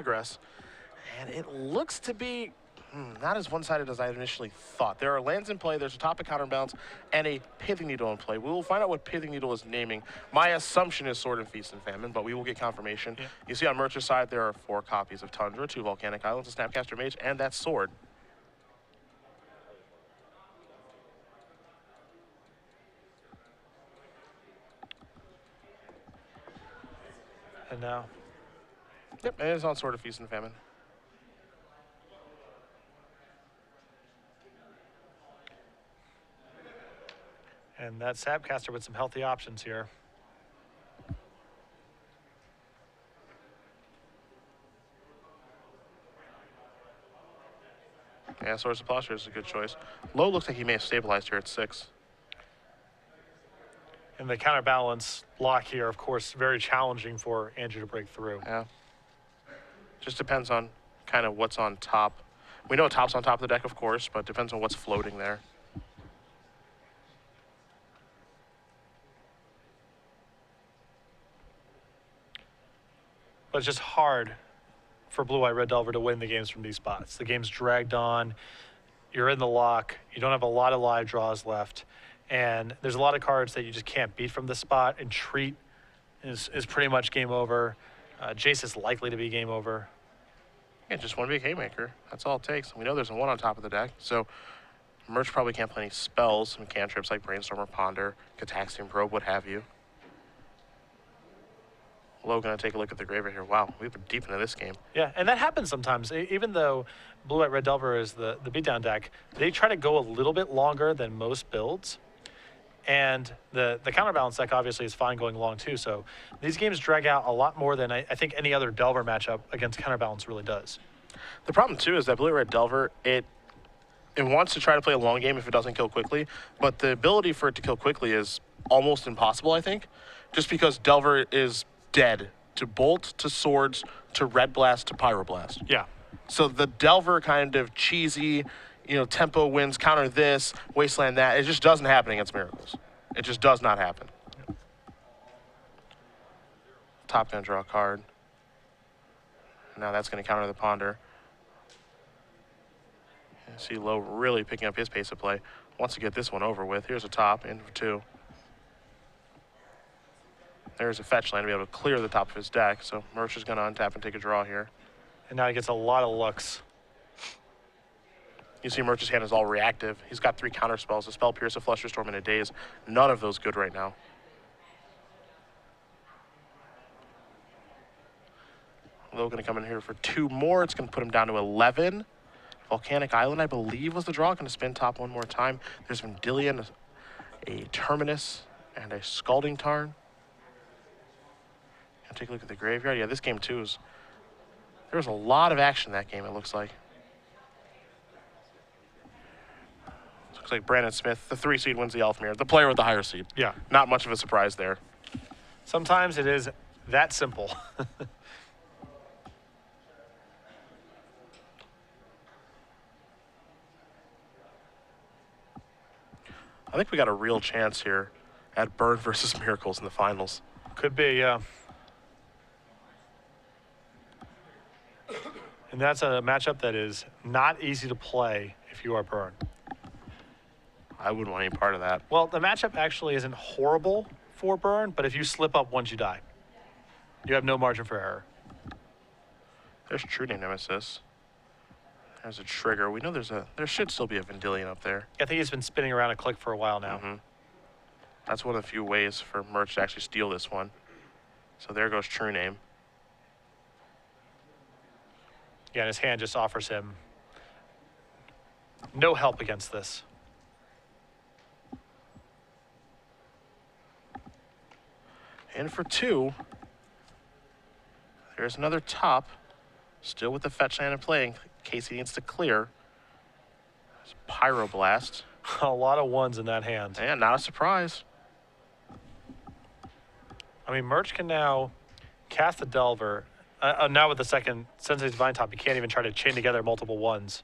progress. And it looks to be not as one-sided as I initially thought. There are lands in play, there's a topic counterbalance, and a pithing needle in play. We will find out what pithing needle is naming. My assumption is Sword and Feast and Famine, but we will get confirmation. Yeah. You see on Murch's side, there are 4 copies of Tundra, 2 Volcanic Islands, a Snapcaster Mage, and that sword. And now? Yep, and it is on Sword of Feast and Famine. And that Snapcaster with some healthy options here. Yeah, Source of Posture is a good choice. Low looks like he may have stabilized here at 6. And the counterbalance lock here, of course, very challenging for Andrew to break through. Yeah. Just depends on kind of what's on top. We know top's on top of the deck, of course, but depends on what's floating there. But it's just hard for Blue-White Red Delver to win the games from these spots. The game's dragged on. You're in the lock. You don't have a lot of live draws left. And there's a lot of cards that you just can't beat from this spot. And Treat is pretty much game over. Jace is likely to be game over. Yeah, just one big haymaker. That's all it takes. We know there's a 1 on top of the deck, so Murch probably can't play any spells, some cantrips like Brainstorm or Ponder, Cataxian Probe, what have you. Low gonna take a look at the graveyard here. Wow, we've been deep into this game. Yeah, and that happens sometimes. Even though Blue-White Red Delver is the beatdown deck, they try to go a little bit longer than most builds. And the counterbalance deck obviously is fine going long too. So these games drag out a lot more than I think any other Delver matchup against counterbalance really does. The problem too is that Blue-Red Delver, it wants to try to play a long game if it doesn't kill quickly, but the ability for it to kill quickly is almost impossible, I think, just because Delver is dead to Bolt, to Swords, to Red Blast, to Pyroblast. Yeah. So the Delver kind of cheesy, tempo wins, counter this, wasteland that, it just doesn't happen against Miracles. It just does not happen. Yep. Top gonna draw a card. Now that's gonna counter the Ponder. You see Low really picking up his pace of play. Wants to get this one over with. Here's a top, in for 2. There's a fetch land to be able to clear the top of his deck, so Murch is gonna untap and take a draw here. And now he gets a lot of looks. You see Murch's hand is all reactive. He's got 3 counter spells, a Spell Pierce, a Flusterstorm, and a Daze. None of those good right now. Low gonna come in here for 2 more. It's gonna put him down to 11. Volcanic Island, I believe, was the draw. Gonna spin top one more time. There's Vendilion, a Terminus, and a Scalding Tarn. Gonna take a look at the graveyard. Yeah, this game too is, there was a lot of action in that game, it looks like. Looks like Brandon Smith, the 3 seed, wins the Elfmere. The player with the higher seed. Yeah. Not much of a surprise there. Sometimes it is that simple. I think we got a real chance here at Burn versus Miracles in the finals. Could be, yeah. And that's a matchup that is not easy to play if you are Burn. I wouldn't want any part of that. Well, the matchup actually isn't horrible for Burn, but if you slip up once, you die. You have no margin for error. There's True Name Nemesis. There's a trigger. We know there should still be a Vendilion up there. I think he's been spinning around a click for a while now. Mm-hmm. That's one of the few ways for Murch to actually steal this one. So there goes True Name. Yeah, and his hand just offers him no help against this. And for 2, there's another top, still with the fetch land in play in case he needs to clear. There's Pyroblast. A lot of 1s in that hand. And not a surprise. I mean, Murch can now cast the Delver. Now with the second Sensei's Divine Top, you can't even try to chain together multiple 1s.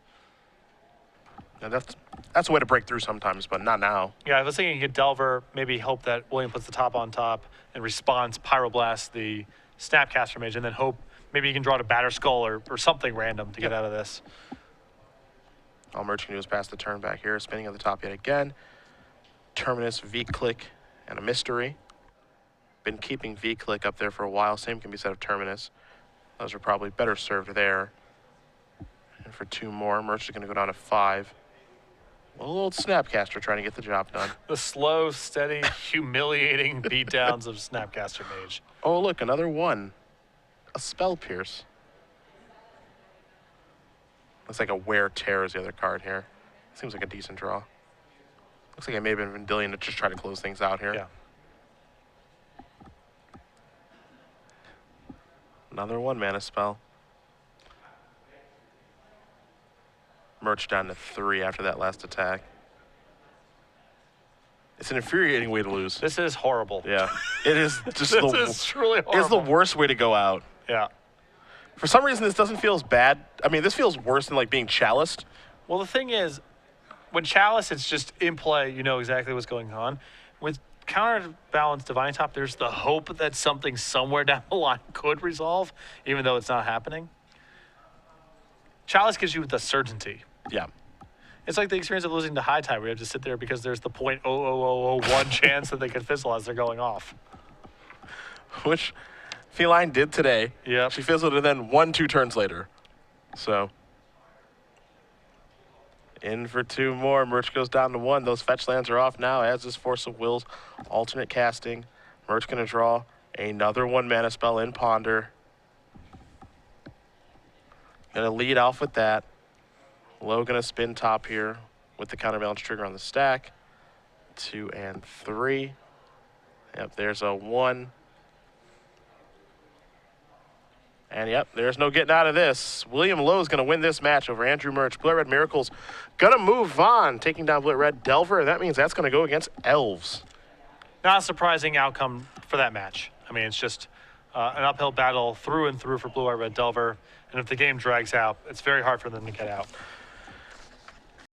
And that's a way to break through sometimes, but not now. Yeah, I was thinking you could Delver, maybe hope that William puts the top on top and responds Pyroblast the Snapcaster Mage, and then hope maybe you can draw to batter skull or something random to get out of this. All Murch can do is pass the turn back here. Spinning at the top yet again. Terminus, V-click, and a mystery. Been keeping V-click up there for a while. Same can be said of Terminus. Those are probably better served there. And for 2 more, Murch is going to go down to 5. A little old Snapcaster trying to get the job done. The slow, steady, humiliating beatdowns of Snapcaster Mage. Oh, look, another 1. A Spell Pierce. Looks like a Wear Tear is the other card here. Seems like a decent draw. Looks like I may have been Vendilion to just try to close things out here. Yeah. Another 1-mana spell. Murch down to 3 after that last attack. It's an infuriating way to lose. This is horrible. Yeah, it is just This is truly horrible. It's the worst way to go out. Yeah. For some reason, this doesn't feel as bad. I mean, this feels worse than like being chaliced. Well, the thing is, when Chalice, it's just in play. You know exactly what's going on. With Counterbalance Divine Top, there's the hope that something somewhere down the line could resolve, even though it's not happening. Chalice gives you the certainty. Yeah. It's like the experience of losing to High Tide, where you have to sit there because there's the 0.00001 chance that they could fizzle as they're going off. Which Feline did today. Yep. She fizzled and then 1-2 turns later. So in for 2 more. Murch goes down to 1. Those fetch lands are off now, as is Force of Will's alternate casting. Murch going to draw another 1-mana spell in Ponder. Going to lead off with that. Low going to spin top here with the counterbalance trigger on the stack. 2 and 3. Yep, there's a 1. And yep, there's no getting out of this. William Lowe's going to win this match over Andrew Murch. Blue Red Miracles going to move on, taking down Blue Red Delver. That means that's going to go against Elves. Not a surprising outcome for that match. I mean, it's just an uphill battle through and through for Blue Red Delver. And if the game drags out, it's very hard for them to get out.